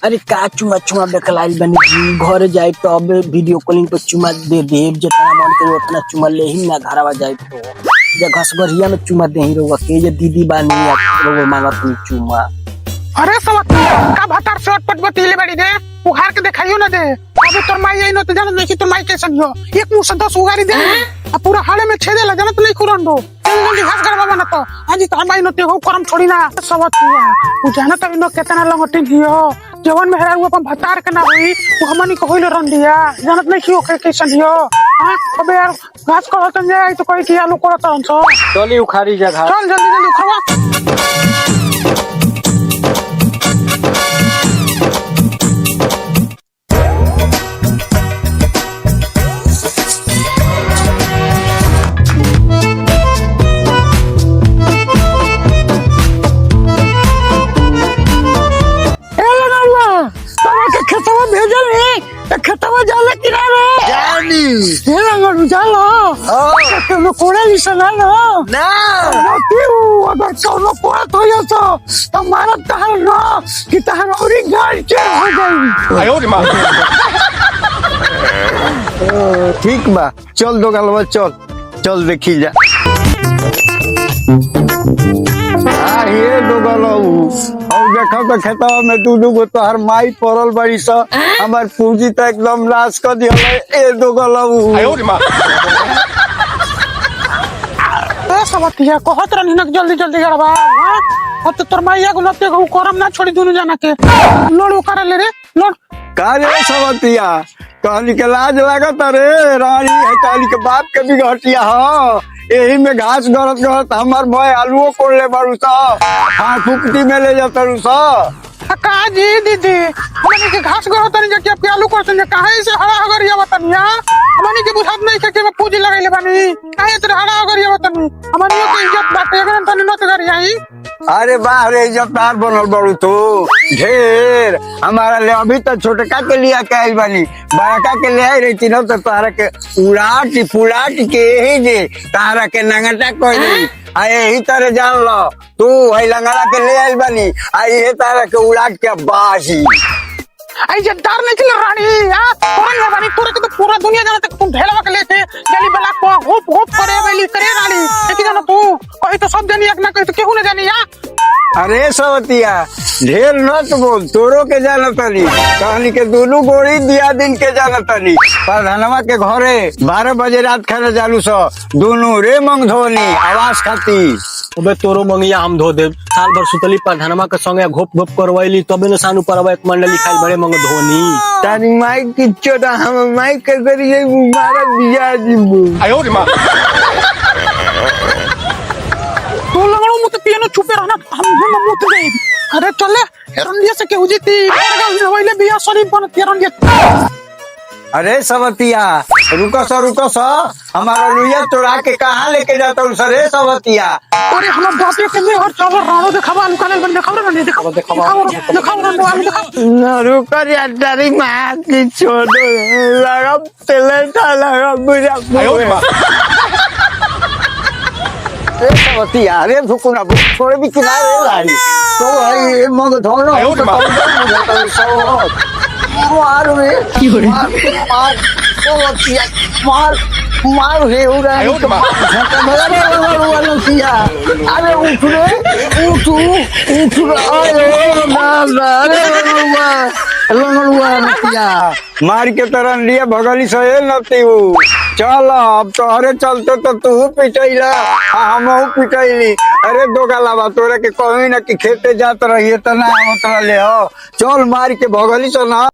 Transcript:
अरे का चुमा चुमा बेकलाइल बनी जी घर जाए तो अब वीडियो कॉलिंग पे चुमा दे देव जितना मन करे उतना चुमा ले ही ना घरवा जाए तो जे घसगरिया में चुमा दे ही रहुआ के जे दीदी बानी रहुआ मांगत नहीं चुमा। अरे सवतिया का भतार शॉट पट बतीले बड़ी दे उखाड़ के दिखाइयो ना दे अबे तोर माई आई न तो जानत नहीं कि तोर माई कैसन हो एक मुंह से 10 उगारी दे आ पूरा हाड़े में छेदे ला जानत नहीं खुरंडो जल्दी घास करवा बना तो आज तो माई नते हो करम छोड़ी ना सवतिया उ जानत न केतना लंगटी दियो जवन में हरा अपन भतार के ना हुई उ हमनी को होइल रंडिया जानत नहीं कि ओके कैसन दियो हां अबे यार घास करत जाए तो कोई कि आलू करत हन सो चली उखाड़ी जा घास चल जल्दी जल्दी उखाड़वा। खेतवा भेजल है खेतवा जाला किनारे जानी हे लगन जाला तो कोड़ा लिसना ना ना क्यों अगर कोनो कोड़ा तो यो तो मारत तहर ना कि तहर औरी गाड़ के हो गई आयो रे मां। ठीक बा चल दो गलवा चल चल देखी जा ये दो गलऊ और देखो तो खेतवा में दू गो तोहर माई पड़ल बड़ी सा हमार पूंजी तो एकदम नाश कर दिया ए दो गलऊ आयो रे मां। ए सवतिया कहत रहनी न जल्दी जल्दी करवा हां अब तो तोर माईया को लते को करम ना छोड़ी दोनों जना के लोड कर ले रे लोड का रे सवतिया कहली के लाज लागत रे रानी है कहली के बाप के भी घटिया हो यही में घास गरत गरत हमार भाई आलूओ कोड़ ले बारू सा हाँ फुकटी में ले जाता रू सा का जी दीदी हमनी के घास गरत नहीं जाके आपके आलू करत ने काहे से हरा हगरिया बतानिया हमनी के बुझात नहीं के पूजी लगाइले बानी काहे तेरे हरा हगरिया बतानी हमनी के इज्जत बाटे अगर तने नत करियाई अरे वाह रे इज्जतदार बनल बड़ू तू ढेर हमारा ले अभी तो छोटका के लिया के आई बानी बड़का के ले आई रही न तो तारा के उड़ाट पुलाट के ही जे तारा के नंगटा कोई आ यही तरह जान लो तू है लंगड़ा के ले आई बानी आ ये तारा के उड़ाट के बाजी आई जद्दार नहीं किल रानी हां कौन है बानी तोरे के तो पूरा दुनिया जानत तुम ढेलवा के लेते गली बला को होप होप करे वेली करे रानी लेकिन जानो तू कोई तो सब जानी एक ना कोई तो केहू ना जानी या अरे सवतिया ढेर न बोल तोरो के जानत तनी कहनी के दोनों गोड़ी दिया दिन के जानत तनी प्रधानवा के घरे 12 बजे रात खाने जालू सो दोनों रे मंग धोनी आवाज खाती अबे तोरो मंगिया हम धो दे साल भर सुतली प्रधानमा के संगे घोप घोप करवैली तबे न सानु परवा एक मंडली खाई बड़े मंग धोनी तारी माई की चोदा हम माई के करिए मारा दिया जीबू आयो रे मां। तू लगड़ो मुत पियनो छुपे रहना हम मुत गए अरे चले रंडिया से केहू जीती होइले बिया शरीफ बन रंडिया। अरे सवतिया रुको सो हमारा लुइया तोड़ा के कहाँ लेके जाता हूँ सर सवतिया अरे हम बातें के में और चावल राणो दिखावा आलू काले बन दिखावा ना दिखावा राणो आलू दिखावा न रुको रे तारी माँ की छोड़ो लगा तेले लगा बुझा आयो रे मां। सवतिया अरे भुकुना थोड़े भी किनारे लाई तो भाई मग धोनो आयो रे मां। मार सवतिया मार हे उड़ा आयो रे मां। अरे उठ रे उठ अरे मार के तरह लिया भगली सहे नती हूँ चल अब तोहरे चलते तो तू पिटैला हमहू पिटैली अरे दो गलावा तोरे के कहीं ना कि खेते जात रहिए तो ना होत रहे हो चल मार के भगली सो ना।